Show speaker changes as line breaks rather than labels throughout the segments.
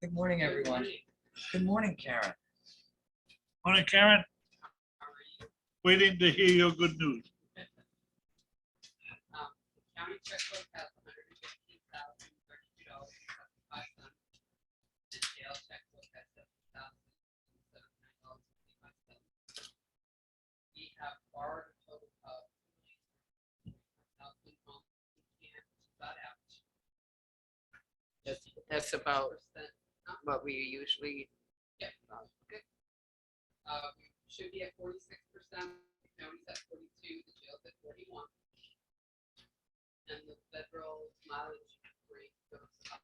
Good morning, everyone. Good morning, Karen.
Morning, Karen. Waiting to hear your good news.
County checkbook has $115,032.75. And jail checkbook has $70,079.55. We have borrowed a total of about average.
That's about what we usually.
Yeah.
Okay.
We should be at 46%. The county's at 42. The jail's at 41. And the federal mileage rate goes up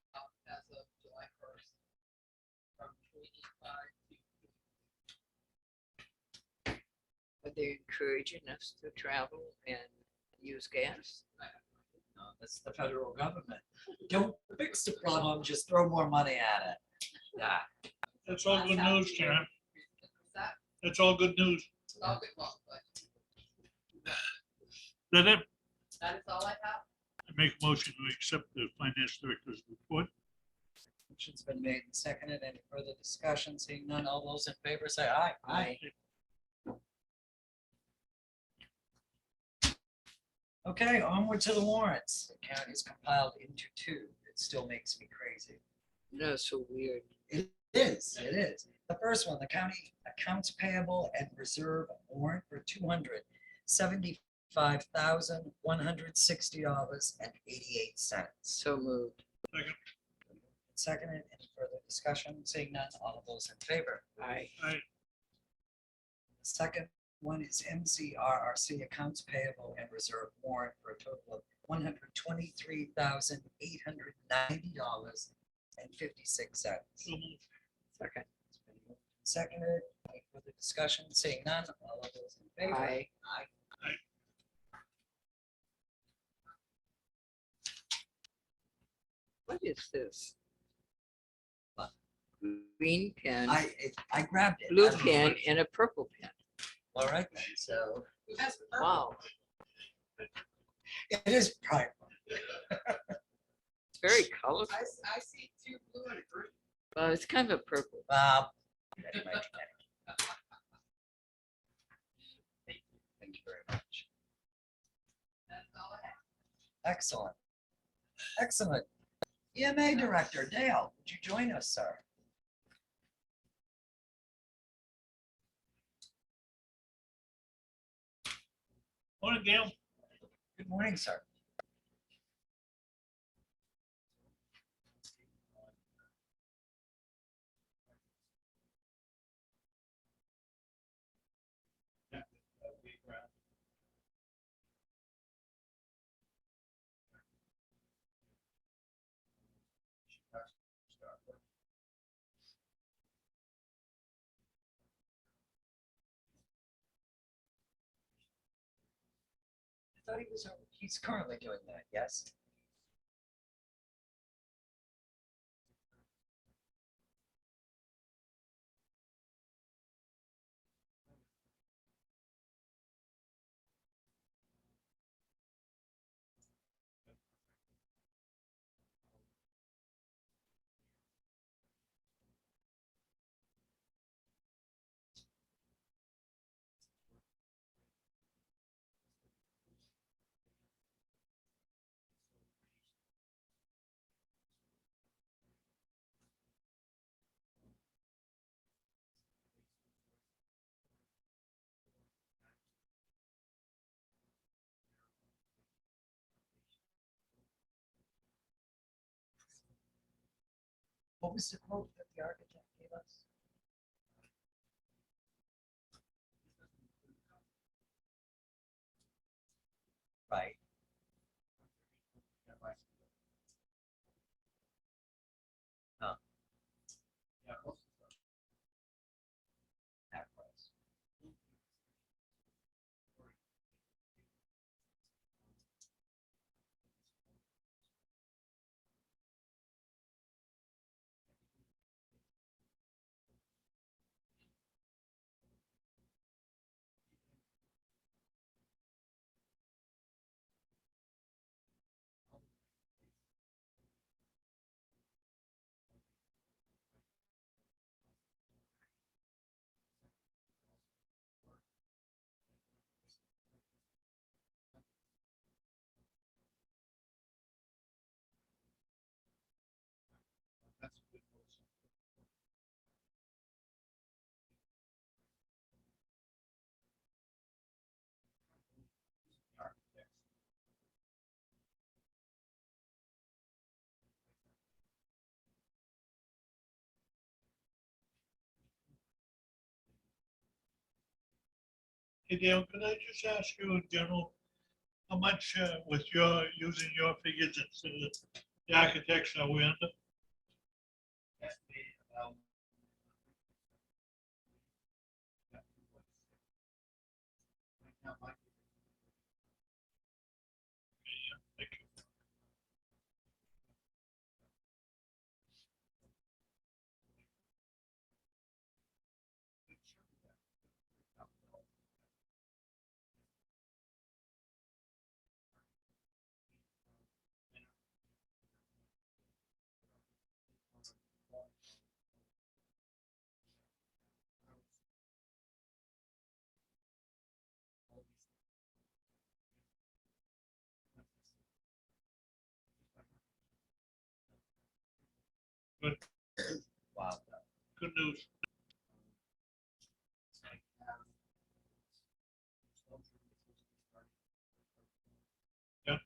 as of July 1st from 25 to.
Are they encouraging us to travel and use gas?
No, that's the federal government. Don't fix the problem, just throw more money at it. Yeah.
That's all good news, Karen.
That,
That's all good news.
all good, well, but
That it?
that is all I have.
I make a motion to accept the finance director's report.
Motion's been made and seconded. Any further discussion? Seeing none, all those in favor say aye.
Aye.
Okay, onward to the warrants. The count is compiled into two. It still makes me crazy.
No, it's so weird.
It is, it is. The first one, the county accounts payable and reserve warrant for $275,160.88.
So moved.
Second.
Seconded, any further discussion? Seeing none, all of those in favor?
Aye.
Aye.
The second one is MCRRC accounts payable and reserve warrant for a total of $123,890.56.
So moved.
Second.
It's been moved and seconded. Any further discussion? Seeing none, all of those in favor?
Aye.
Aye.
What is this?
What?
Green pen,
I grabbed it.
blue
I don't know
pen,
what-
and a purple pen.
All right, then. So
Who has the purple?
Wow,
it is bright.
it's very colorful.
I see two blue and a green.
Well, it's kind of a purple.
Thank you very much.
That's all I have.
Excellent. Excellent. EMA Director Dale, would you join us, sir?
Morning, Gail.
Good morning, sir. I thought he's currently doing that, yes? What was the quote that the architect gave us? Right. Huh. That was.
Hey Dale, could I just ask you in general, how much with your, using your figures instead of the architects are we under?
Estimated about. Right now, my.
Thank you. Good,
Wow.
good news. Yeah.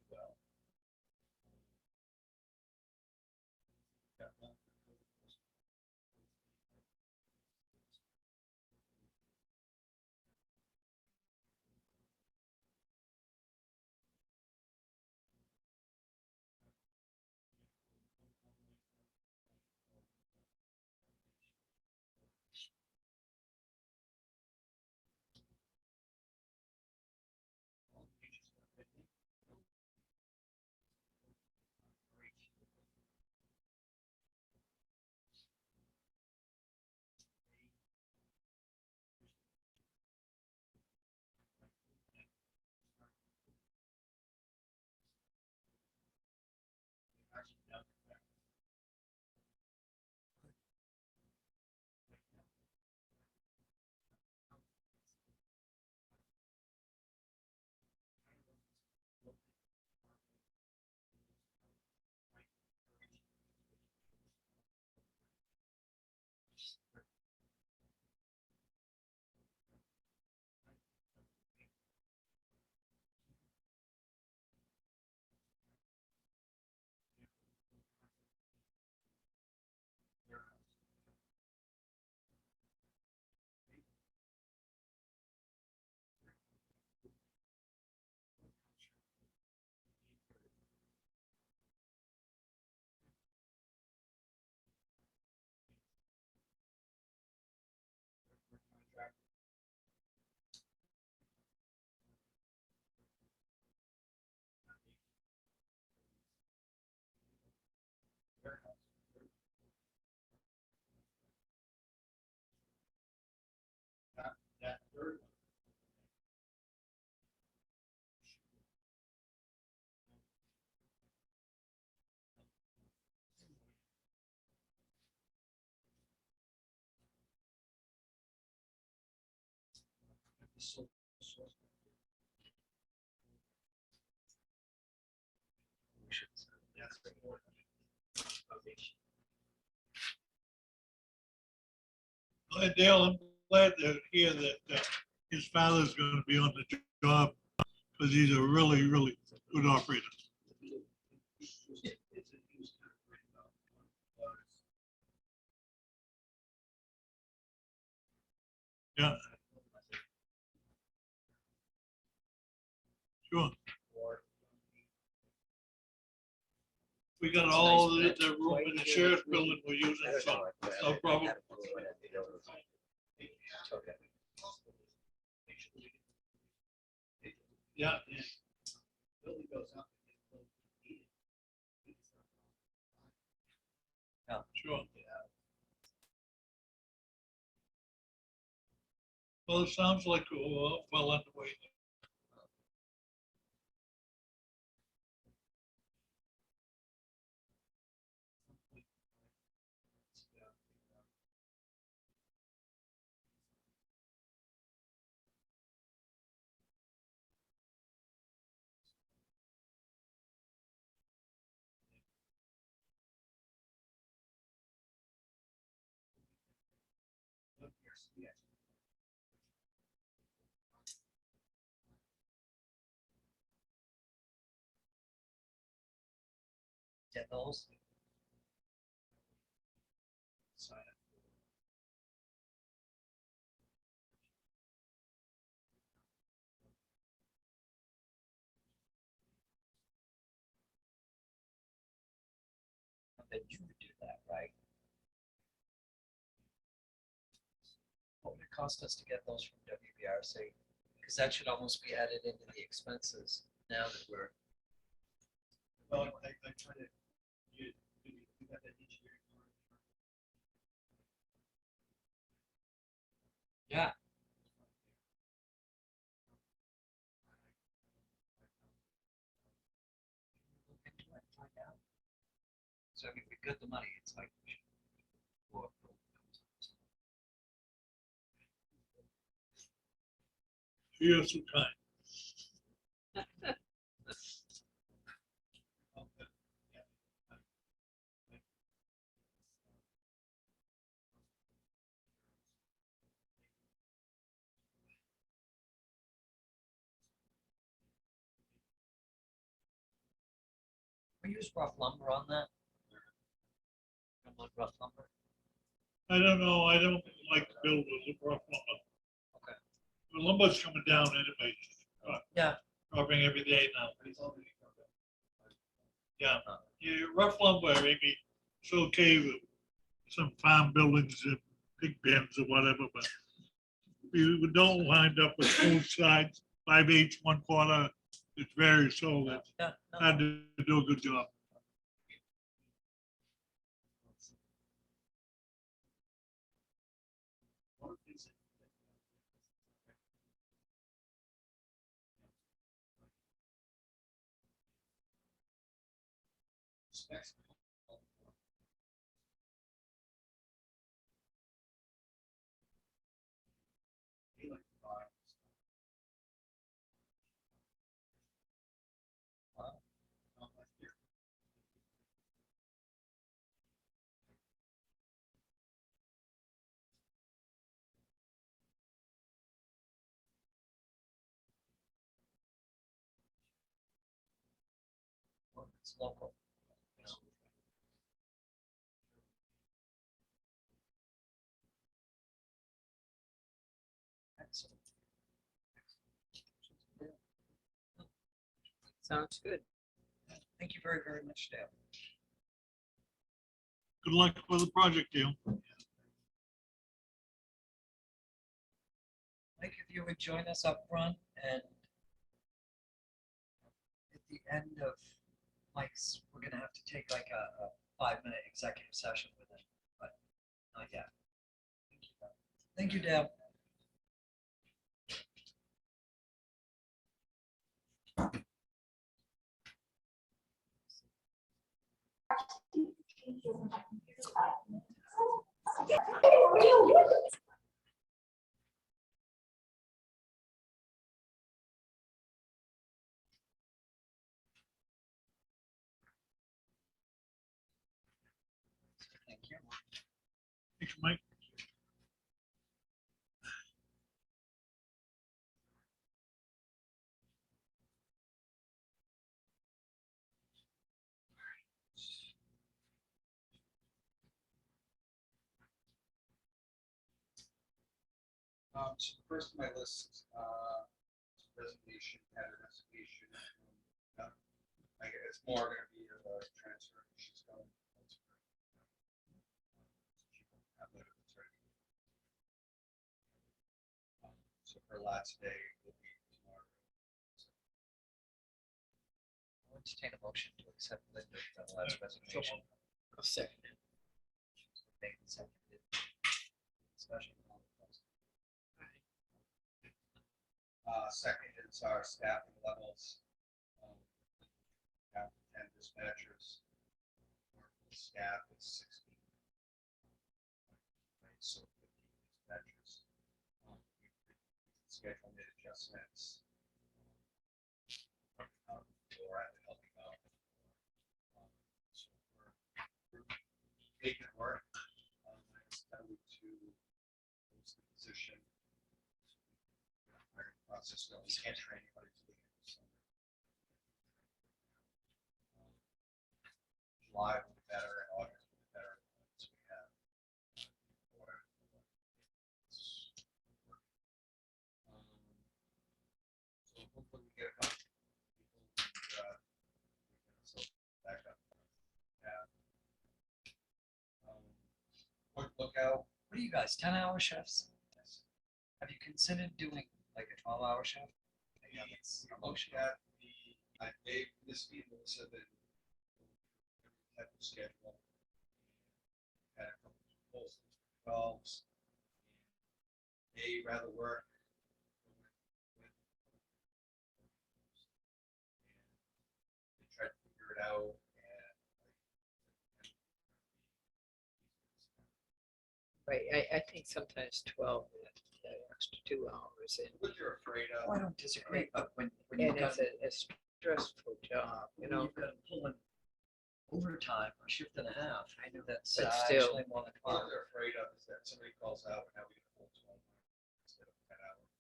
That third one. That's the more foundation.
Glad, Dale, I'm glad to hear that his father's gonna be on the job, because he's a really, really good operator.
It's a used kind of right about was.
Yeah, sure.
Or.
We got all the room in the sheriff's building we're using, so no problem. Yeah,
Building goes up.
sure. Well, it sounds like we're well underway.
Get those?
Sign up.
that you would do that, right? What would it cost us to get those from WBRC? Because that should almost be added into the expenses now that we're.
Well, I try to, you got that engineering.
Yeah. Look into it and find out. So if we got the money, it's like. we should go up.
Here's some time.
We use rough lumber on that. Come on, rough lumber.
I don't know, I don't like to build with rough lumber.
Okay.
The lumber's coming down anyway,
Yeah.
dropping every day now.
It's already covered.
Yeah, rough lumber, maybe it's okay with some farm buildings and big bins or whatever, but we don't wind up with both sides, 5/8, 1/4. It's very so that's
Yeah. No,
hard to do a good job.
One of the things that- Specs. They like to buy. Not like here.
it's local. You know. Excellent.
Sounds good.
Thank you very, very much, Dale.
Good luck with the project, Dale.
Mike, if you would join us up front and at the end of Mike's, we're gonna have to take like a 5-minute executive session with him, but not yet. Thank you, Dale. Thank you.
Thanks, Mike.
So the first on my list, resignation, had a resignation. I guess it's more gonna be a transfer. She's going. So her last day will be tomorrow.
I'll entertain a motion to accept Linda's last resignation.
I'll second it.
Made and seconded. Discussion.
Second is our staffing levels. Down to 10 dispatchers. Workforce staff is 16. Right, so 15 dispatchers. Schedule made adjustments. Or at the helping out. So we're making it work. I decided to post the position. Hiring process, so we can't train anybody to the end of summer. July will be better, and August will be better, once we have. So hopefully we get a couple people, and, so back up. Yeah.
are you guys, 10-hour shifts? Have you considered doing like a 12-hour shift? Yeah, that's a motion.
Look at Dave, this meeting, Melissa, that type of schedule. Had a couple of proposals, 12s. They rather work. They tried to figure it out and.
Right, I think sometimes 12, that extra 2 hours and,
What you're afraid
Oh,
of.
I don't disagree, but when you've
and
got,
it's a stressful job, you
when
know,
you've got to pull in overtime or shift and a half, I know that's
But still.
actually more than
What
12.
they're afraid of is that somebody calls out and now we get a full 12 instead of 10 hours.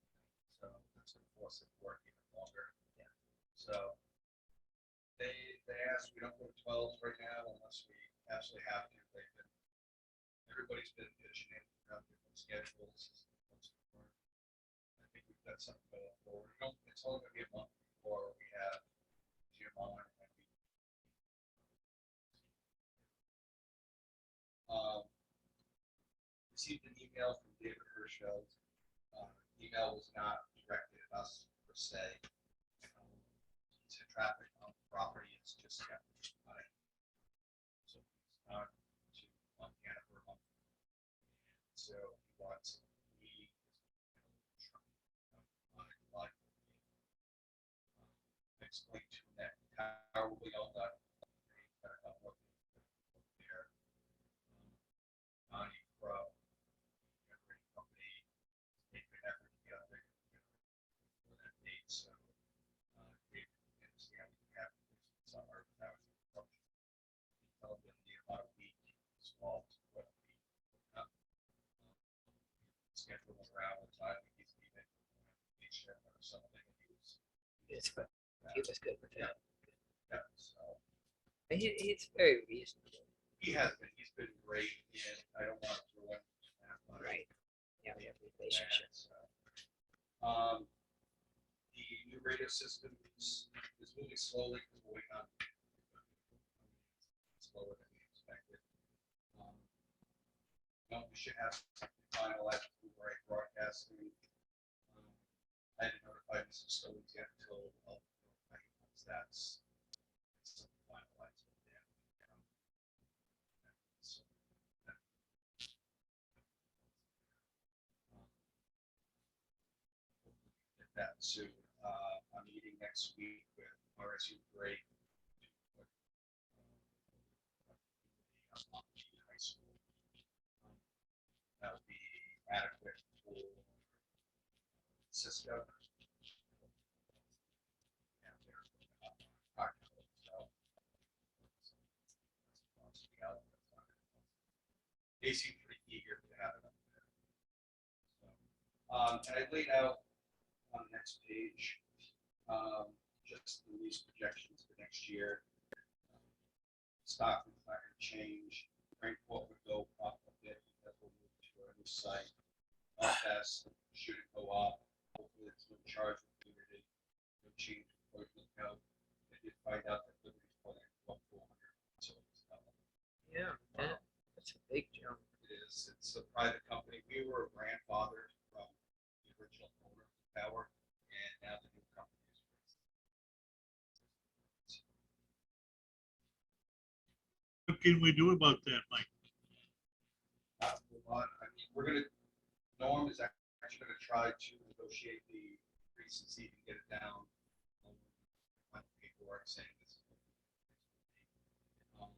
So that's gonna force it to work even longer.
Yeah.
So they asked, we don't go to 12s right now unless we absolutely have to. Everybody's been pitching in around different schedules. I think we've got something going forward. It's only gonna be a month before we have Jim on and we. Received an email from David Hirschfeld. Email was not directed at us per se. He said traffic on the property is just kept high. So he's not to Montana for a month. And so he wants I explained to him that how will we all that there. Donnie Crow, generating company, make an effort to get out there for that date. So David understand we have summer that was approaching. Tell them the about a week small to what we schedule around the time we need to be vacation or something.
it's, he was good with that.
Yeah, so
And he's very reasonable,
he has been, he's been great, and I don't want to ruin that much.
right? Yeah, we have relationships.
The new radio system is moving slowly, because we're waiting on slower than we expected. No, we should have something finalized through right broadcasting. I didn't notify Mr. Stowens yet until once that's something finalized with them. So, get that soon. I'm meeting next week with RSU Break. High school. That would be adequate for Cisco. And they're practical, so. They seem pretty eager to have it up there. So, and I laid out on the next page, just the lease projections for next year. Stockman's not gonna change. Frankfurt would go up a bit because we'll move to a new site. Belfast should go up. Hopefully it's no charge with Liberty. No change before we look out. I did find out that Liberty's pulling up 400. So it's
Yeah, that's a big jump.
it is. It's a private company. We were grandfathered from the original owner of the tower, and now the new company is.
What can we do about that, Mike?
Move on. I mean, Norm is actually gonna try to negotiate the increase and see if he can get it down. On paperwork saying this. I'm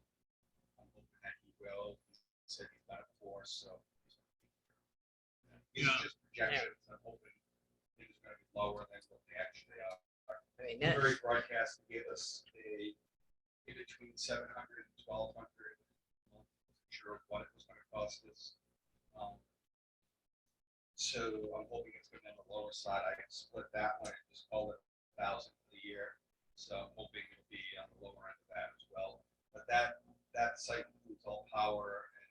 hoping that he will. He said he's got it for, so. It's
Yeah.
just projections. I'm hoping things are gonna be lower than what they actually are.
I mean, that,
Newbury Broadcasting gave us in between 700 and 1,200. I'm not sure what it was going to cost us. So I'm hoping it's going to be on the lower side. I can split that one and just call it 1,000 for the year. So I'm hoping it'll be on the lower end of that as well. But that site includes all power and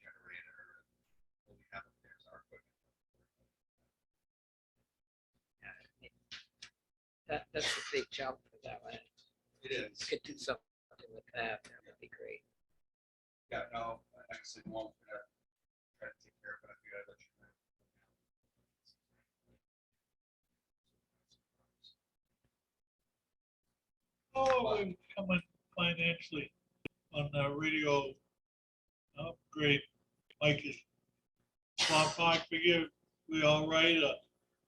generator. And what we have up there is our equipment.
that's a big jump for that one.
It is.
Could do something with that, that would be great.
Yeah, no, like I said, Norm's gonna try to take care
coming financially on the radio upgrade? Mike, is ballpark figure, we all right?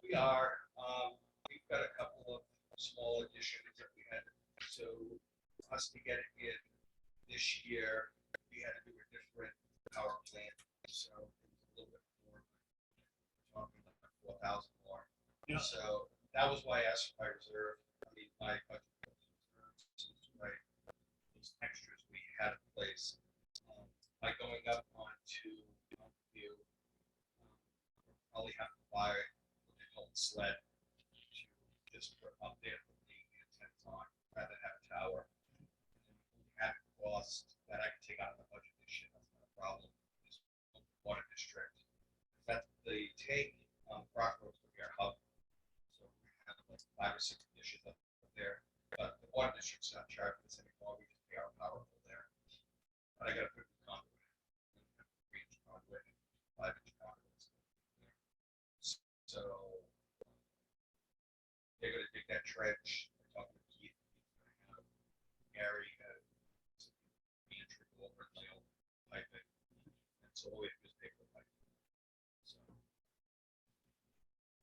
We are, we've got a couple of small additions that we had, so us to get it in this year, we had to do a different power plant, so it was a little bit more, talking like 4,000 more.
Yeah.
So that was why I asked for my reserve, I mean, my budget reserves, right, those extras we had in place. By going up onto view, we'll probably have to buy what they call a sled to just put up there for the antennas on, rather than have a tower. And then we have cost that I can take out of the budget this year, that's not a problem, is water district. That's the tank, Rockford's gonna be our hub. So we have like 5 or 6 dishes up there, but the water district's not charging us anymore, we just pay our power bill there. But I gotta put the conduit in, 3-inch conduit, 5-inch conduit. So they're gonna dig that trench, they're talking to Keith, Gary, the entry over, and they'll pipe it, and so all we have to do is pay for the pipe. So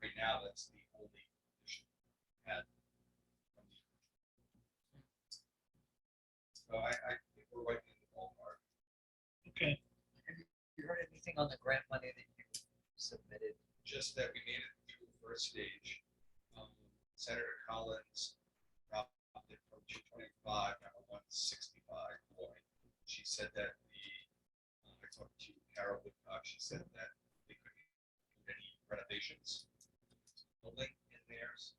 right now, that's the only issue we had. From the So I think we're right in the ballpark.
Okay,
Have you heard anything on the grant money that you submitted?
Just that we made it through the first stage. Senator Collins dropped it from 225 down to 165 point. She said that I talked to Carol Woodcock, she said that they couldn't do any renovations to the building in theirs,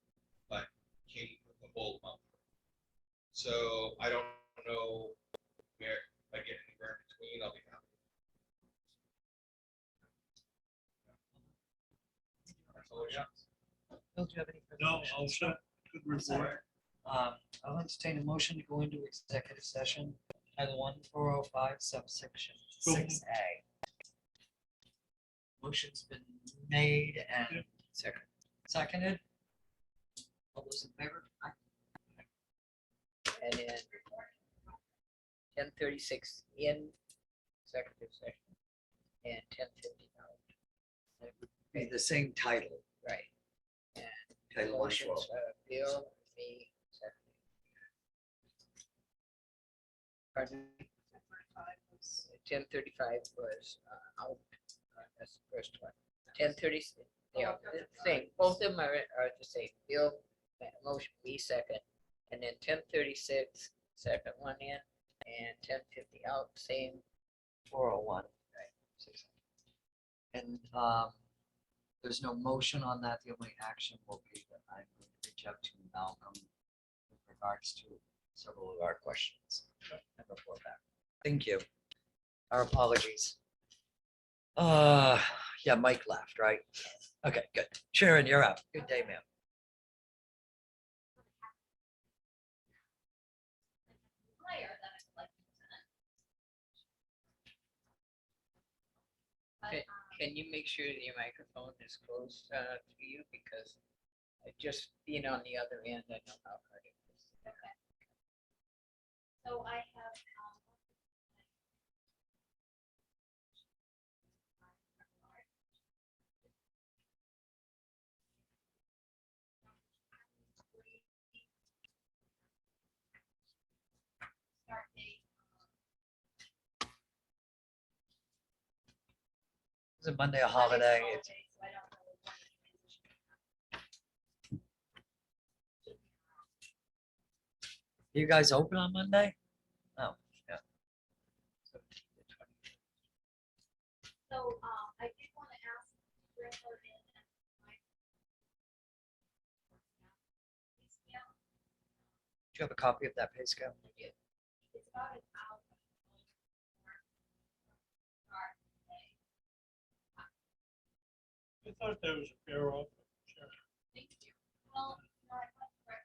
but Katie put the whole amount through. So I don't know where, if I get anywhere in between, I'll be happy. That's all I got.
Bill, do you have any? further
no,
questions?
I'll set, good report.
I'll entertain a motion to go into executive session, Title 1405, subsection
So
6A. Motion's been made and seconded. All those in favor?
And then 10:36 in executive session and 10:50 out.
Be the same title.
Right. And
Title
motions,
112.
Bill, me, second. Pardon? 10:35 was out. That's the first one. 10:30, they are the same. Both of them are the same. Bill, motion, me, second. And then 10:36, second one in, and 10:50 out, same.
401. And there's no motion on that. The only action will be that I'm going to reach out to Malcolm with regards to several of our questions. And report back. Thank you. Our apologies. Yeah, Mike left, right? Okay, good. Sharon, you're up. Good day, ma'am.
Can you make sure that your microphone is close to you, because just being on the other end, I know how hard it is.
Okay. So I have, start date.
It's a Monday, a holiday. It's,
So I don't know when the transition will happen.
you guys open on Monday? Oh, yeah.
So, I did want to ask, bring her in and my.
Do you have a copy of that pay scale?
It's about an hour. Start today.
I thought that was a fair offer. Sure.
Thank you. Well, no, I went for it.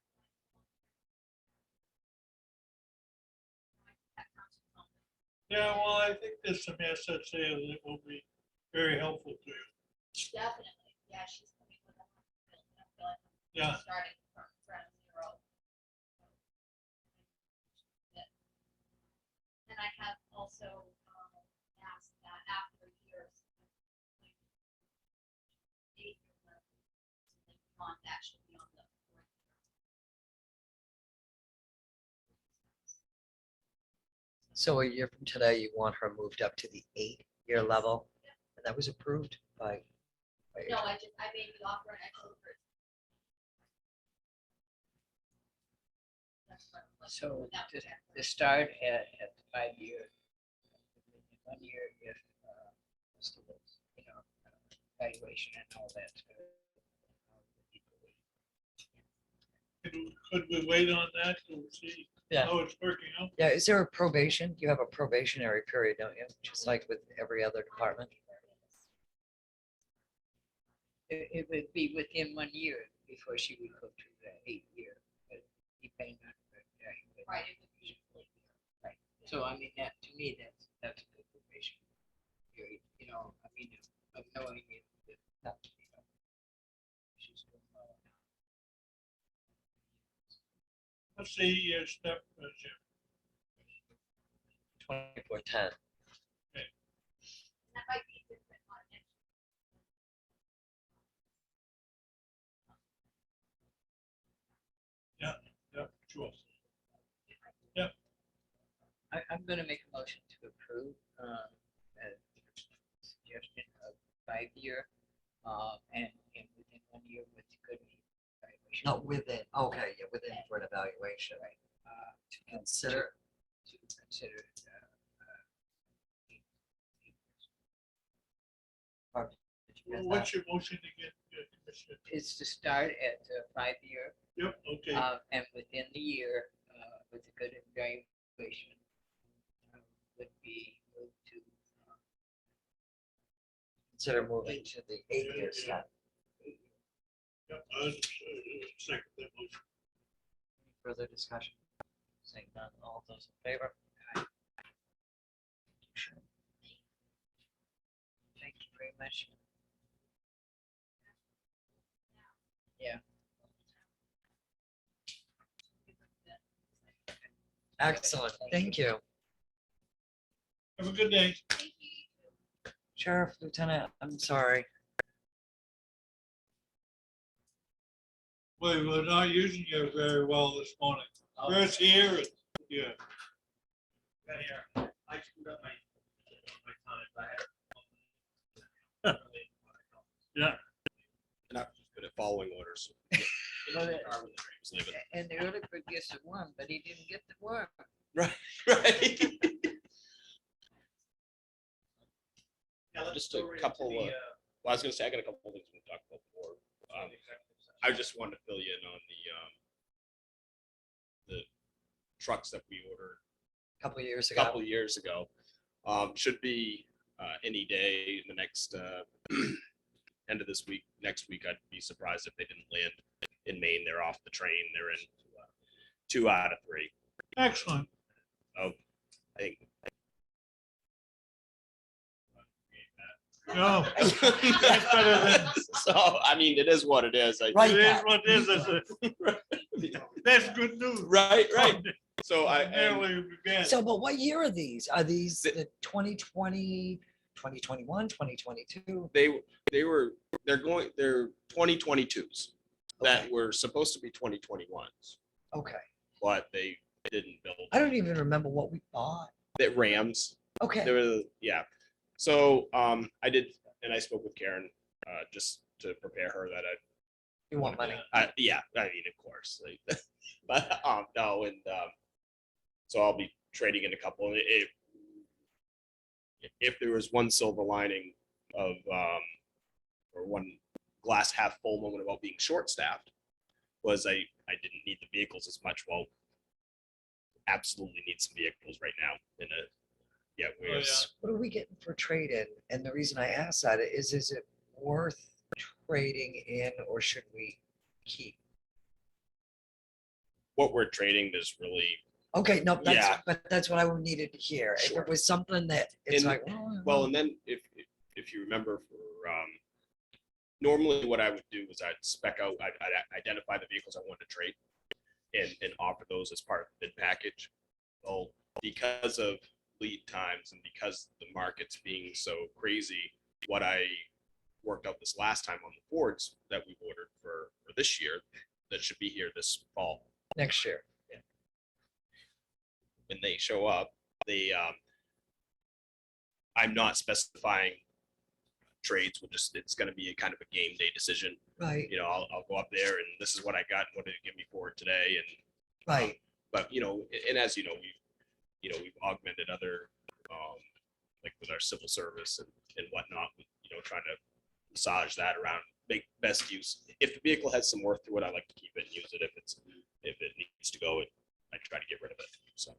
Yeah, well, I think there's some assets there that will be very helpful to you.
Definitely, yeah, she's coming with a hundred bills, and I feel like
Yeah.
I'm starting from ground zero. And I have also asked that after years. On that should be on the.
So a year from today, you want her moved up to the 8-year level? And that was approved by.
No, I made the offer and I told her. That's what-
So
that was
to start at the 5-year, 1 year if, you know, evaluation and all that.
Could we wait on that to see
Yeah.
how it's working out?
Yeah, is there a probation? You have a probationary period, don't you? Just like with every other department?
It would be within 1 year before she would go to the 8-year, but depending on.
Right, it would be.
Right. So I mean, that, to me, that's a good probation period, you know, I mean, of knowing it. That, you know, she's doing well.
What's the step, Jim?
2410.
That might be different on it.
Yeah, sure.
I'm gonna make a motion to approve, a suggestion of 5-year, and within 1 year with good evaluation.
Not within, okay, yeah, within for an evaluation.
Right. To
Consider,
consider,
did you get that?
What's your motion again, Commissioner?
is to start at 5-year,
Yep, okay.
and within the year, with a good evaluation, would be moved to,
Consider moving to the 8-year step.
Yep, I second that motion.
Further discussion? Saying none, all those in favor?
thank you very much. Yeah.
Excellent, thank you.
Have a good day.
Sheriff, Lieutenant, I'm sorry.
We were not using you very well this morning. First here, and- yeah.
I screwed up my time.
Yeah.
And I'm just good at following orders.
Well, that-
Car with the train was leaving.
And the early bird gets the worm, but he didn't get the worm.
Right. Just a couple of, well, I was gonna say, I got a couple of things we talked about before. I just wanted to fill you in on the trucks that we ordered
Couple years
a
ago.
couple of years ago. Should be any day in the next end of this week, next week. I'd be surprised if they didn't land in Maine. They're off the train. They're in 2 out of 3.
Excellent.
I think.
No, that's better than,
So, I mean, it is what it is.
Right.
it is what it is. That's good news.
Right. So and
Nearly began.
So, but what year are these? Are these the 2020, 2021, 2022?
they're 2022s that were supposed to be 2021s,
Okay,
but they didn't build.
I don't even remember what we bought.
That Rams.
Okay,
There were, yeah. So I did, and I spoke with Karen just to prepare her that
you want money?
yeah, I mean, of course, like, but no, and so I'll be trading in a couple. And if there was one silver lining of or one glass half full moment about being short staffed, was I didn't need the vehicles as much. Well, absolutely need some vehicles right now in a whereas
What are we getting for trade-in? And the reason I ask that is it worth trading in or should we keep?
what we're trading, there's really
Okay, no,
Yeah.
but that's what I needed to hear. If
Sure.
it was something that it's
And-
like,
well, and then if you remember for normally what I would do is I'd spec out, I'd identify the vehicles I wanted to trade and offer those as part of the bid package. Well, because of lead times, and because the market's being so crazy, what I worked out this last time on the boards that we ordered for this year, that should be here this fall.
Next year.
When they show up, I'm not specifying trades. It's going to be a kind of a game day decision.
Right,
You know, I'll go up there and this is what I got and what did it give me for it today. And,
right.
but, and as you know, we've augmented other, like with our civil service and whatnot, trying to massage that around, make best use. If the vehicle has some worth to it, I like to keep it and use it. If it needs to go, I try to get rid of it. So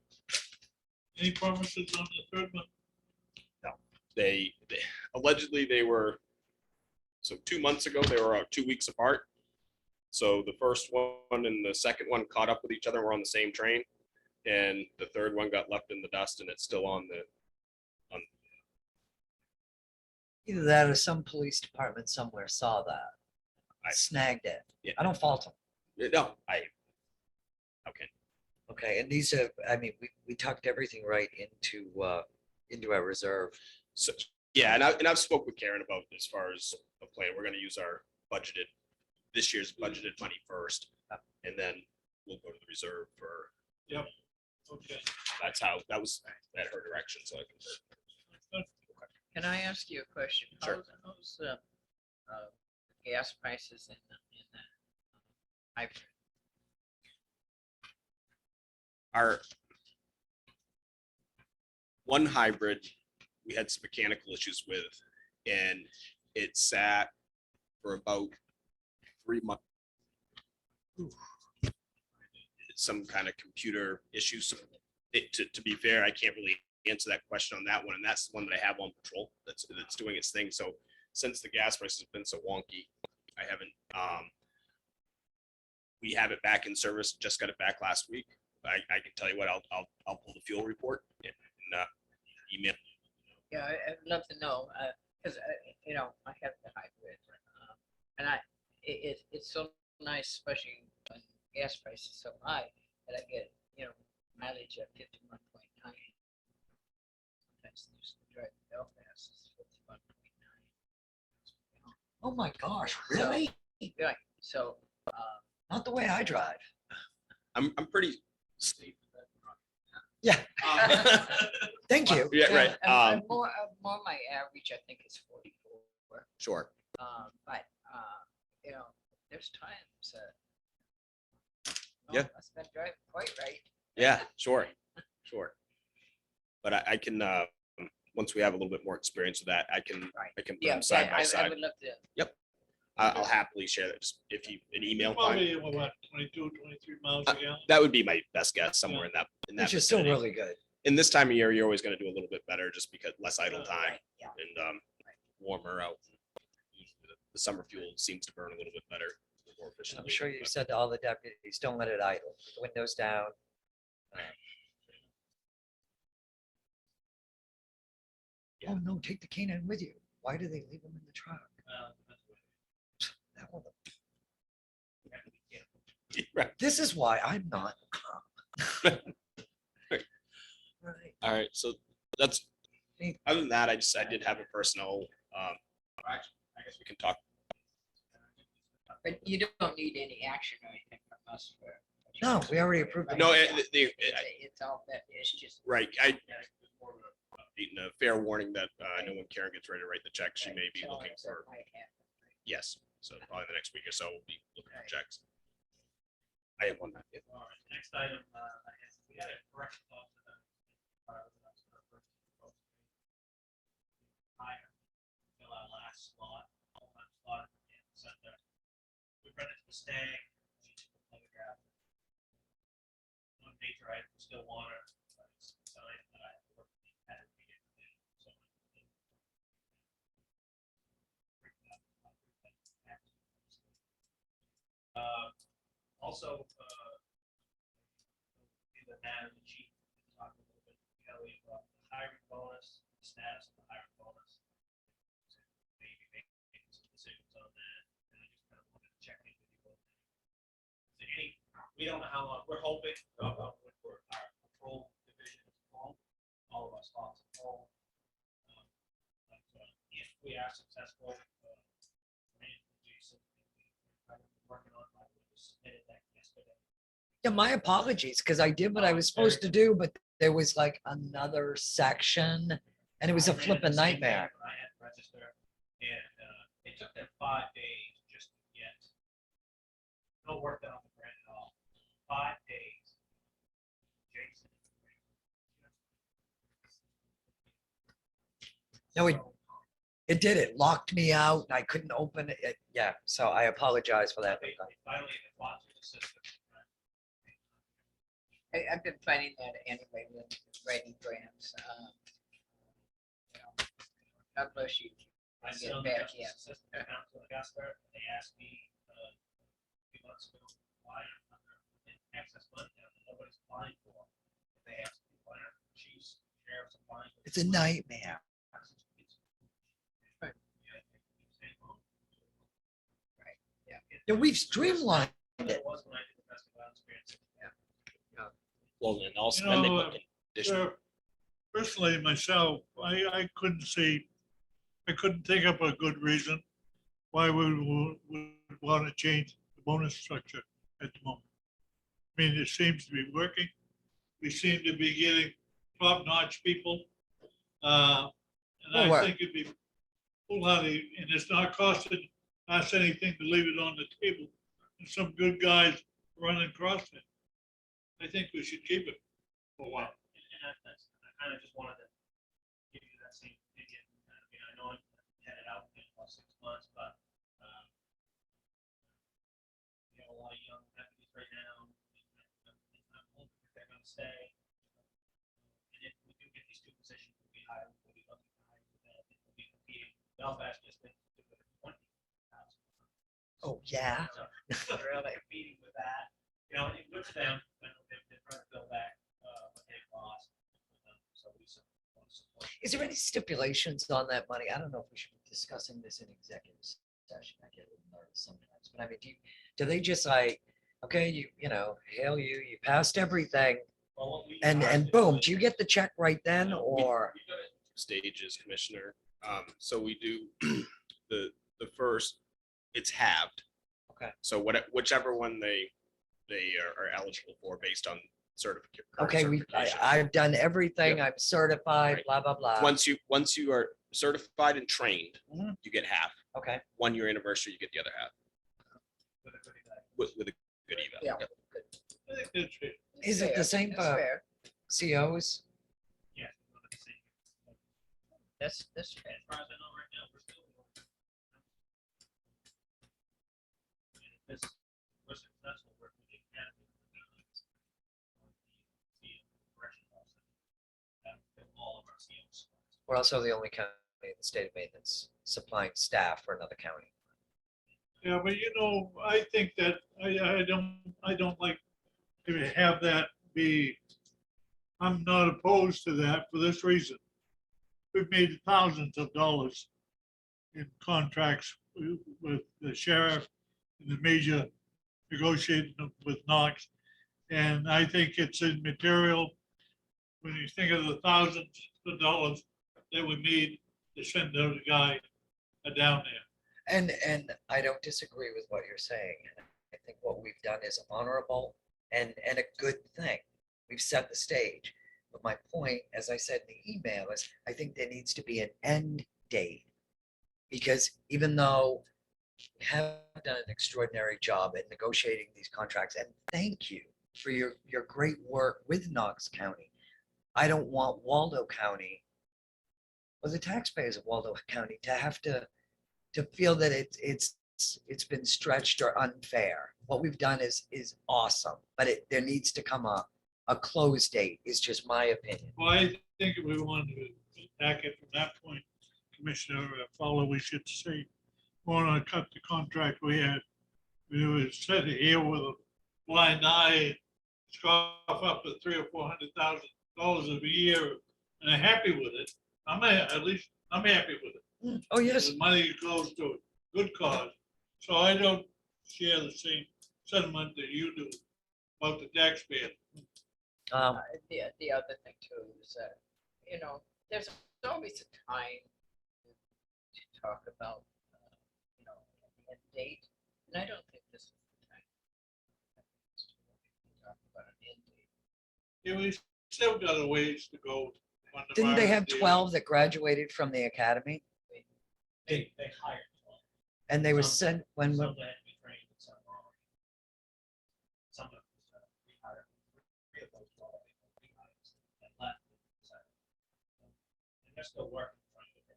Any promises on the third one?
they allegedly so 2 months ago, they were 2 weeks apart. So the first one and the second one caught up with each other, were on the same train. And the third one got left in the dust and it's still on
Either that or some police department somewhere saw that,
I-
snagged it.
Yeah.
I don't fault them.
no,
Okay, and these are, I mean, we tucked everything right into our reserve.
so, yeah, and I've spoke with Karen about as far as a plan. We're gonna use our this year's budgeted money first. And then we'll go to the reserve for,
Okay.
that was at her direction, so I can.
Can I ask you a question?
Sure.
How's gas prices in the hybrid?
Our one hybrid, we had some mechanical issues with, and it sat for about 3 months. Some kind of computer issue. So to be fair, I can't really answer that question on that one, and that's the one that I have on patrol that's doing its thing. So since the gas prices have been so wonky, I haven't. We have it back in service. Just got it back last week. I can tell you what, I'll pull the fuel report and email.
Yeah, I'd love to know, because, I have the hybrid. And it's so nice, especially when gas prices so high, that I get, mileage at 51.9. Sometimes I used to drive to Belfast, it's 51.9.
Oh my gosh, really?
Right, so,
Not the way I drive.
I'm pretty safe.
Yeah, thank you.
Yeah, right.
and more my average, I think, is 44.
Sure.
But, there's times
Yeah.
I've been driving quite right.
Yeah, sure. But I can, once we have a little bit more experience with that, I can put
Yeah,
them side by
I
side.
would love to.
I'll happily share that. Just if you an email, fine.
Probably, what, 22, 23 miles a gallon?
That would be my best guess, somewhere in that.
Which is still
vicinity.
really good.
In this time of year, you're always going to do a little bit better, just because less idle time
Yeah.
and warmer out. The summer fuel seems to burn a little bit better, more efficiently.
I'm sure you said to all the deputies, don't let it idle, windows down. Oh, no, take the canine with you. Why do they leave them in the truck? That one.
Right.
This is why I'm not a cop. Right.
All right, so that's, other than that, I did have a personal, I guess we can talk.
But you don't need any action or anything from us for.
No, we already approved it.
No,
It's all that, it's just.
right, needing a fair warning that I know when Karen gets ready to write the check, she may be looking for, yes, so probably the next week or so, we'll be looking for checks. I have one. Yeah.
All right, next item, we had a correction off to the. Higher, fill our last slot, all that slot in the center. We run into the stag, photograph. One major item, still water, sign that I work at a meeting. Also, either Matt or the chief talk a little bit, Kelly, about the hiring bonus, the status of the hiring bonus. Maybe making some decisions on that, and I just kind of wanted to check in with you both. Is there any, we don't know how long, we're hoping, when our patrol division is home, all of slots at home. If we are successful, Jason, working on, I would have submitted that yesterday.
Yeah, my apologies, because I did what I was supposed to do, but there was like another section and it was a
I ran
flipping
into the same
nightmare.
thing when I had to register, and it took them 5 days just to get, no work done on the grant at all. 5 days. Jason.
No, it-
So,
It did, it locked me out and I couldn't open it. Yeah, so I apologize for that.
They finally have gone through the system.
I've been finding that anyway with writing grants. You know, God bless you.
I
Get
sit on the
back
justice
in.
assistant council in Augusta, and they asked me, a few months ago, why I'm under access money now that nobody's applying for. They asked me, why aren't chiefs, sheriffs applying? for
It's a
this money?"
nightmare.
Right.
Yeah, I think it's saying, well,
Yeah.
Yeah, we've streamlined
It
it.
was when I did the domestic violence grants.
Well, and also
You
then they
know,
put conditional.
Personally, myself, I couldn't see, I couldn't think up a good reason why we would want to change the bonus structure at the moment. I mean, it seems to be working. We seem to be getting top-notch people. And
Well,
I
we're-
think it'd be foolhardy, and it's not costing us anything to leave it on the table. There's some good guys running across it. I think we should keep it for a while.
That's, I kind of just wanted to give you that same opinion. I mean, I know I'm headed out in about 6 months, but, you know, a lot of young deputies right now, I'm hoping that they're gonna stay. And if we do get these 2 positions, we'll be hiring, we'll be looking to hire for that, we'll be competing. Belfast just been to the 20,000.
Oh, yeah.
So, really competing with that, you know, and good for them, I know they're trying to build back, what they've lost. So we want to support.
Is there any stipulations on that money? I don't know if we should be discussing this in executive session. I get a little nervous sometimes, but I mean, do they just like, okay, you know, hail you, you passed everything
Well, what we
and
tried to
boom,
is-
do you get the check right then or?
we got it.
Stages, Commissioner. So we do the first, it's halved.
Okay.
So whichever one they are eligible for based on certificate.
Okay, I've done everything. I'm certified,
Right.
blah, blah, blah.
Once you are certified and trained,
Mhm.
you get half.
Okay,
1 year anniversary, you get the other half
With a good event.
with a good eval.
Yeah.
Yep.
I think that's it.
is it the
Fair,
same
that's
for
fair.
COs?
Yeah. we're gonna see.
That's fair.
As far as I know right now, we're still. If this, we're successful, we're going to get all of our COs.
We're also the only county in the state of Maine that's supplying staff for another county.
Yeah, but you know, I think that I don't like to have that be, I'm not opposed to that for this reason. We've made thousands of dollars in contracts with the sheriff and the major negotiating with Knox. And I think it's immaterial when you think of the thousands of dollars that we made to send the guy down there.
And I don't disagree with what you're saying. I think what we've done is honorable and a good thing. We've set the stage. But my point, as I said in the email, is I think there needs to be an end date. Because even though we have done an extraordinary job at negotiating these contracts, and thank you for your great work with Knox County. I don't want Waldo County or the taxpayers of Waldo County to have to feel that it's been stretched or unfair. What we've done is awesome, but there needs to come a close date, is just my opinion.
Well, I think if we wanted to attack it from that point, Commissioner Fowler, we should say, want to cut the contract we had. We would sit here with a blind eye, scoff up to $300,000 or $400,000 a year, and are happy with it. At least I'm happy with it.
Oh, yes.
The money goes to a good cause. So I don't share the same sentiment that you do about the taxpayer.
The other thing too is that you know, there's always a time to talk about, you know, an end date, and I don't think this is the time. to Talk about an end date.
Yeah, we still got a ways to go. on the
Didn't they have
virus deal.
12 that graduated from the academy?
They hired 12.
And they were
Some-
sent, when,
Some that had to be trained and some were already. Some of them, we hired, 3 of those 12, we hired and left. And they're still working, trying to get them.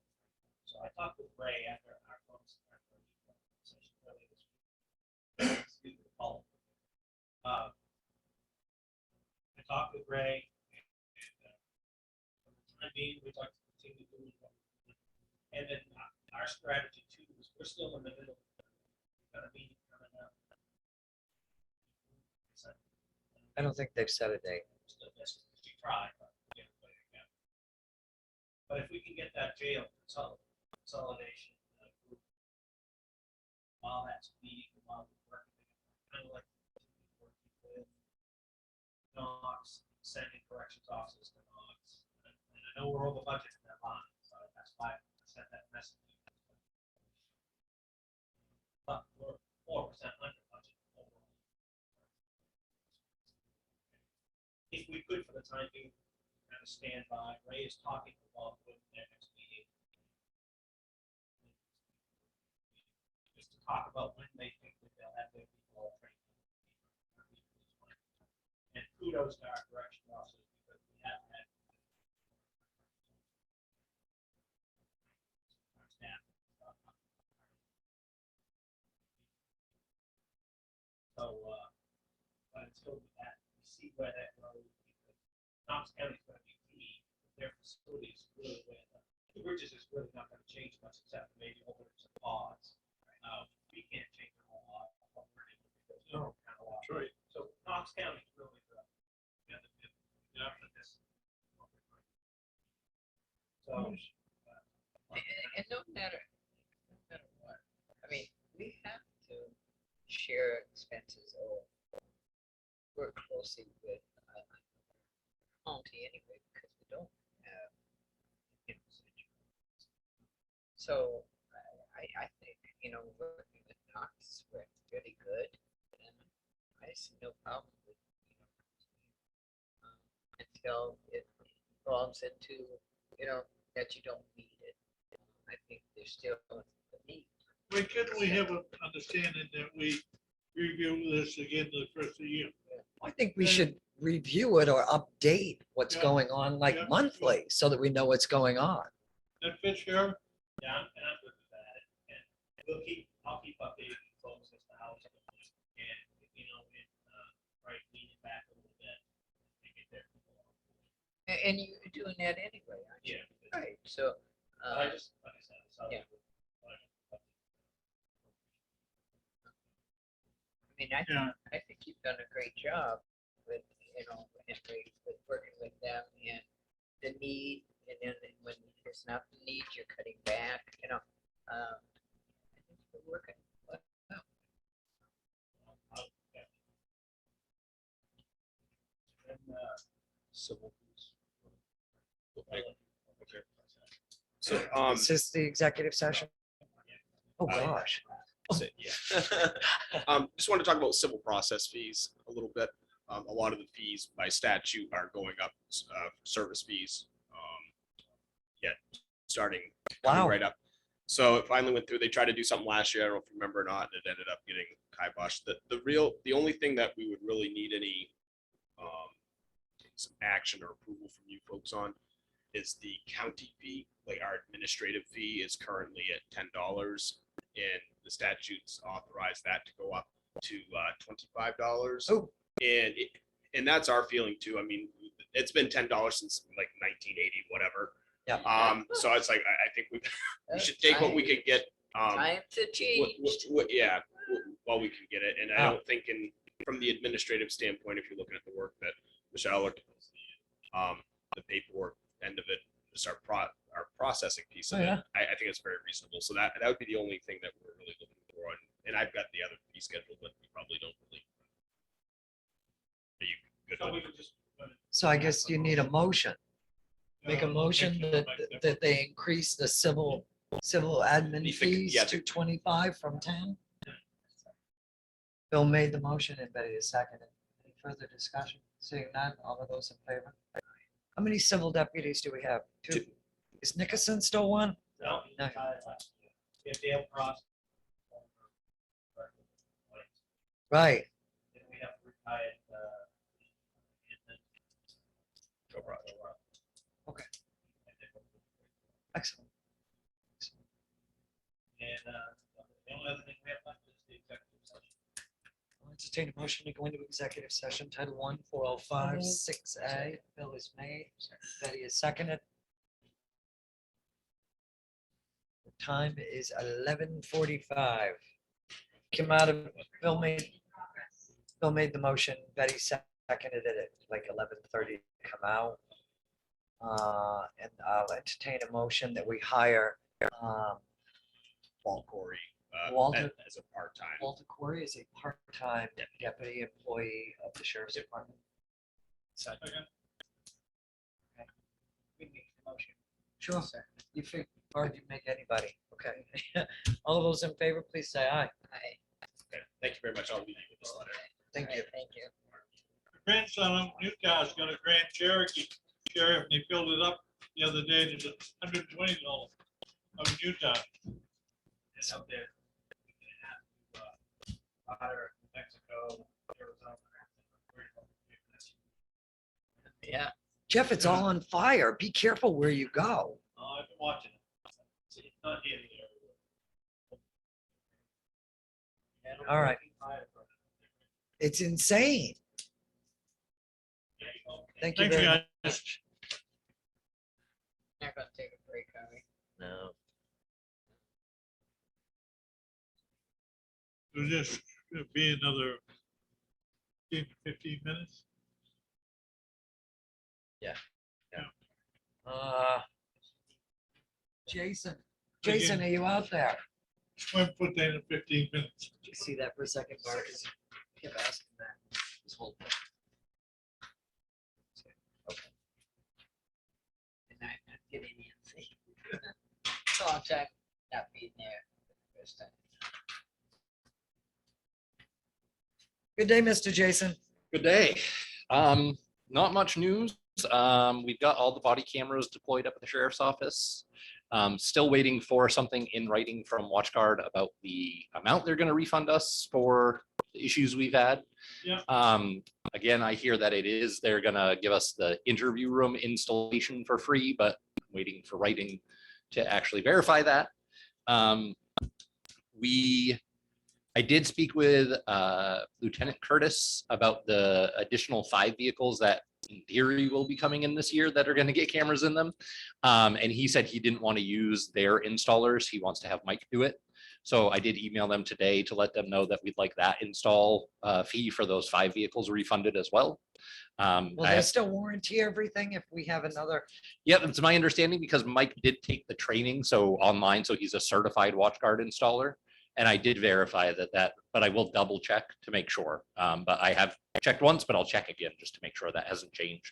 So I talked with Ray after our session earlier this week. Excuse me, Paul. I talked with Ray and for the time being, we'd like to continue doing what we're doing. And then our strategy too is we're still in the middle. We've got a meeting coming up.
I don't think they've set a date.
Still, yes, we tried, but we haven't played it yet. But if we can get that jail consolidation group, while that's meeting, while we're working, kind of like working with Knox, sending corrections officers to Knox. And I know we're over budget in that line, so that's why I sent that message. But we're 4% under budget overall. If we could, for the time being, kind of stand by, Ray is talking to Waldo in their next meeting. Just to talk about when they think that they'll have their people all trained. And kudos to our correction officers because we have had. Our staff. So, but until that, we see where that goes. Knox County's gonna be key, their facilities really where the bridges is really not gonna change much except maybe open some pods. We can't change a whole lot. Of what we're able to do, because we're kind of lost.
Right.
So Knox County is really the this. So.
And no matter what, I mean, we have to share expenses or work closely with county anyway, because we don't have usage. So I think, you know, working with Knox, we're really good, and I see no problem with, you know, until it evolves into, you know, that you don't need it. I think there's still a need.
Why couldn't we have an understanding that we review this again the first of the year?
I think we should review it or update what's
Yeah.
going on like
Yeah.
monthly so that we know what's going on.
That fit, Sheriff?
Yeah, and I'm good with that, and I'll keep updating folks as to how it's going, and, you know, right, lean it back a little bit, and get their people on board.
And you're doing that anyway, aren't you?
Yeah.
Right, so,
I just, like I said, it's.
Yeah. I mean,
Yeah.
I think you've done a great job with, you know, Henry, with working with them and the need, and then when there's not the need, you're cutting back, you know. I think we're working well.
Civil. Okay. So,
Is this the executive session? Oh, gosh.
that's it, yeah. Just want to talk about civil process fees a little bit. A lot of the fees by statute are going up, service fees. Yeah, starting coming
Wow.
right up. So it finally went through. They tried to do something last year. I don't know if you remember or not, and it ended up getting kiboshed. The only thing that we would really need any some action or approval from you folks on is the county fee. Like our administrative fee is currently at $10, and the statutes authorize that to go up to $25.
Oh.
And that's our feeling too. I mean, it's been $10 since like 1980, whatever.
Yeah.
So it's like I think we should take what we could get.
Time to change.
Yeah, while we can get it. And I don't think from the administrative standpoint, if you're looking at the work that Michelle looked at, the paperwork end of it, just our processing piece of
Oh,
it,
yeah.
I think it's very reasonable. So that would be the only thing that we're really looking for. And I've got the other fee schedule, but we probably don't really. Are you good
So we
with it?
could just.
So I guess you need a motion. Make a motion that they increase the civil admin
You think-
fees
yeah,
to 25 from 10. Bill made the motion and Betty is seconded. Any further discussion? Seeing none, all of those in favor? How many civil deputies do we have? Two. Is Nickerson still one?
No.
No.
We have Dale Cross.
Right.
Then we have retired,
Joe Brown.
Okay. Excellent.
And, the only other thing we have left is the executive session.
I'll entertain a motion to go into executive session, Title 1, 405, 6A. Bill is made. Betty is seconded. The time is 11:45. Came out of, Bill made the motion. Betty seconded it at like 11:30 to come out. And I'll entertain a motion that we hire
Paul Corey,
Waldo.
as a part-time.
Walter Corey is a part-time deputy employee of the sheriff's department.
Second.
We make the motion.
Sure. You figure, or you make anybody, okay. All those in favor, please say aye.
Aye.
Okay, thank you very much. I'll leave you with this letter.
Thank you.
Thank you.
Grandson of Newcastle got a Grand Cherokee Sheriff, and he filled it up the other day, and it's $120 of Utah.
It's out there. We can have to, hire Mexico, Arizona.
Yeah.
Jeff, it's all on fire. Be careful where you go.
I've been watching it. It's not here yet.
All right. It's insane. Thank you
Thanks,
very
guys.
much.
Not gonna take a break, are we?
No.
It'll just be another 15 minutes.
Jason, are you out there?
Swim foot in 15 minutes.
Did you see that for a second, Marcus? Kept asking that. This whole thing.
And I'm not getting in. So I'll check not being there the first time.
Good day, Mr. Jason.
Good day. Not much news. We've got all the body cameras deployed up at the sheriff's office. Still waiting for something in writing from WatchGuard about the amount they're going to refund us for the issues we've had.
Yeah.
Again, I hear that they're going to give us the interview room installation for free, but I'm waiting for writing to actually verify that. I did speak with Lieutenant Curtis about the additional 5 vehicles that in theory will be coming in this year that are going to get cameras in them. And he said he didn't want to use their installers. He wants to have Mike do it. So I did email them today to let them know that we'd like that install fee for those 5 vehicles refunded as well.
Will they still warranty everything if we have another?
Yeah, it's my understanding because Mike did take the training so online, so he's a certified WatchGuard installer. And I did verify but I will double check to make sure. But I have checked once, but I'll check again just to make sure that hasn't changed.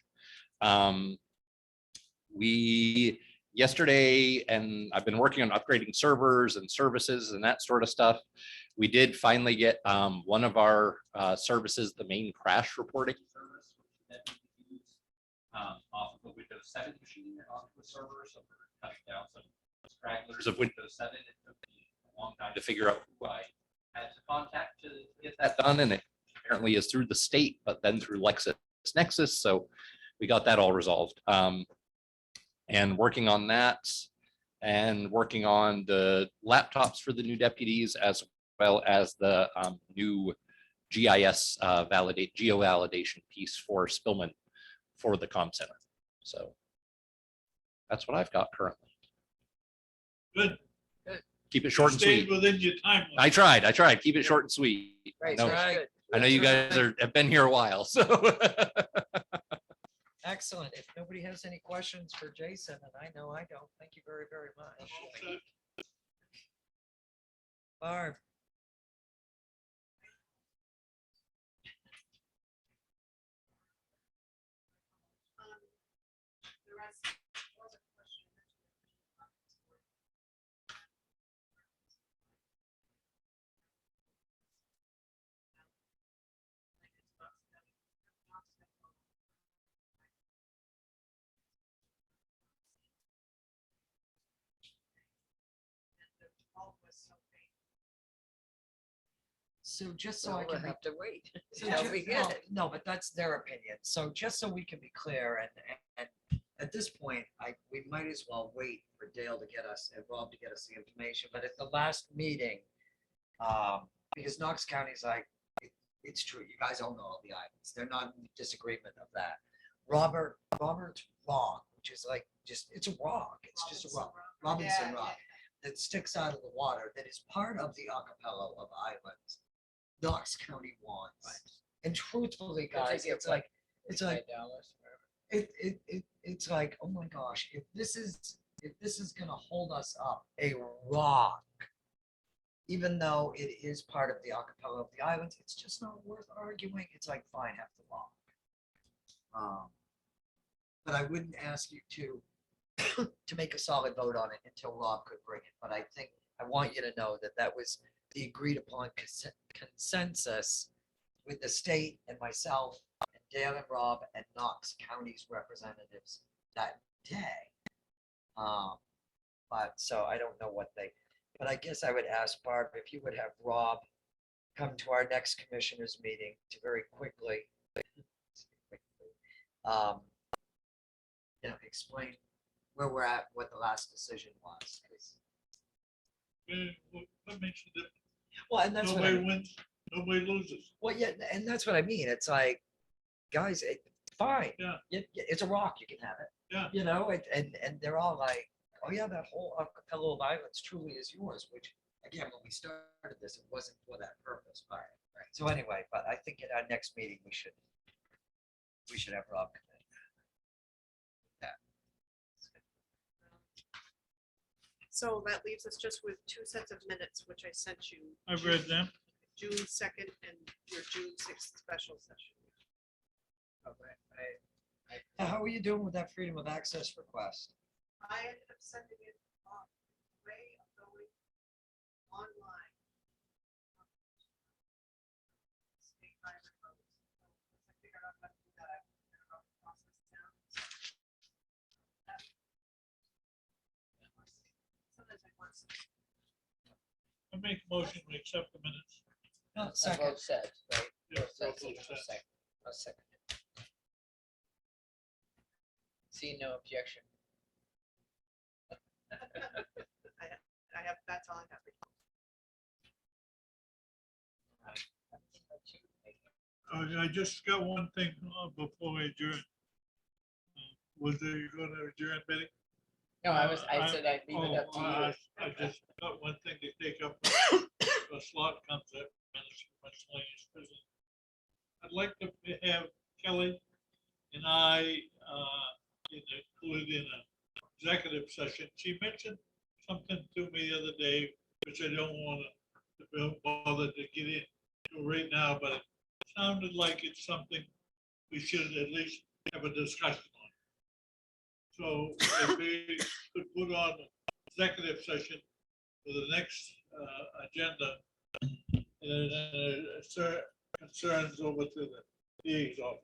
Yesterday, and I've been working on upgrading servers and services and that sort of stuff. We did finally get one of our services, the main crash reporting service that we use off of a Windows 7 machine onto a server. So we're cutting down some stragglers of Windows 7. It took me a long time to figure out who I had to contact to get that done. And it apparently is through the state, but then through LexisNexis. So we got that all resolved. And working on that and working on the laptops for the new deputies, as well as the new GIS geo-validation piece for Spillman for the comm center. So that's what I've got currently.
Good.
Keep it short and
Stayed
sweet.
within your time.
I tried. Keep it short and sweet.
Right,
No,
that's good.
I know you guys have been here a while, so.
Excellent. If nobody has any questions for Jason, and I know I don't, thank you very, very much. Barb.
The rest
So just so
So
I
we'll
can be
have to wait.
So
till
ju-
we get
no,
it.
no, but that's their opinion. So just so we can be clear, and at this point, we might as well wait for Dale to get us, and Rob to get us the information, but at the last meeting, because Knox County's like, it's true, you guys own all the islands. They're not in disagreement of that. Robert's Rock, which is like, it's a rock. It's just a rock. Robinson Rock that sticks out of the water that is part of the archipelago of islands. Knox County wants. And truthfully,
But they
guys,
get
it's like,
$5 for
it's like, oh my gosh, if this is gonna hold us up, a rock, even though it is part of the archipelago of the islands, it's just not worth arguing. It's like, fine, have the rock. But I wouldn't ask you to make a solid vote on it until Rob could bring it. But I think, I want you to know that that was the agreed upon consensus with the state and myself and Dale and Rob and Knox County's representatives that day. But so I don't know what but I guess I would ask Barb if you would have Rob come to our next commissioners meeting to very quickly, explain where we're at, what the last decision was. 'Cause-
What makes the difference?
Well, and that's what I
Nobody
mean.
wins, nobody loses.
Well, yeah, and that's what I mean. It's like, guys, fine.
Yeah.
It's a rock. You can have it.
Yeah.
And they're all like, oh yeah, that whole archipelago of islands truly is yours, which again, when we started this, it wasn't for that purpose. Right. So anyway, but I think at our next meeting, we should have Rob come in.
So that leaves us just with 2 sets of minutes, which I sent you.
I've read them.
June 2nd and your June 6th special session.
How are you doing with that freedom of access request?
I ended up sending it way of going online. State highway roads. So once I figured out how to do that, I figured out the process down. Sometimes I want some.
I make a motion, we accept the minutes.
No,
I
second.
vote said, right?
Yeah,
Vote said,
vote
I'll
said.
second. I'll second it. See no objection.
I have, that's all I have.
I just got one thing before we adjourn. Was there, you gonna adjourn, Betty?
No, I said I'd leave it up to you.
I just got one thing to take up. A slot comes up, miscellaneous business. I'd like to have Kelly and I included in an executive session. She mentioned something to me the other day, which I don't want to bother to get into right now, but it sounded like it's something we should at least have a discussion on. So if we could put on an executive session for the next agenda, concerns over to the DA's office.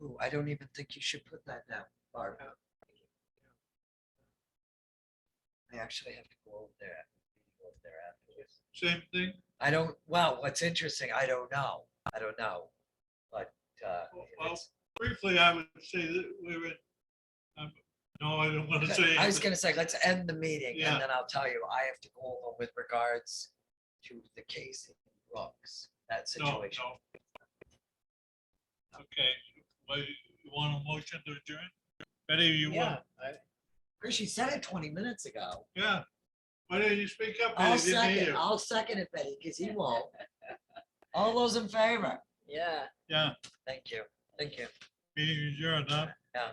Ooh, I don't even think you should put that down, Barb. I actually have to go over there. Afterwards.
Same thing?
Well, what's interesting, I don't know. But,
Well, briefly, I would say that we were, no, I don't want to say.
I was gonna say, let's end the meeting
Yeah.
and then I'll tell you, I have to go over with regards to the case in Brooks, that
No,
situation.
no. Okay, well, you want a motion to adjourn? Betty, you
Yeah,
want?
Chris, she said it 20 minutes ago.
Yeah. Why didn't you speak up?
I'll
Betty? Didn't hear
second,
you.
I'll second it, Betty, because he won't. All those in favor?
yeah.
Yeah,
Thank you.
meeting adjourned, huh?
Yeah.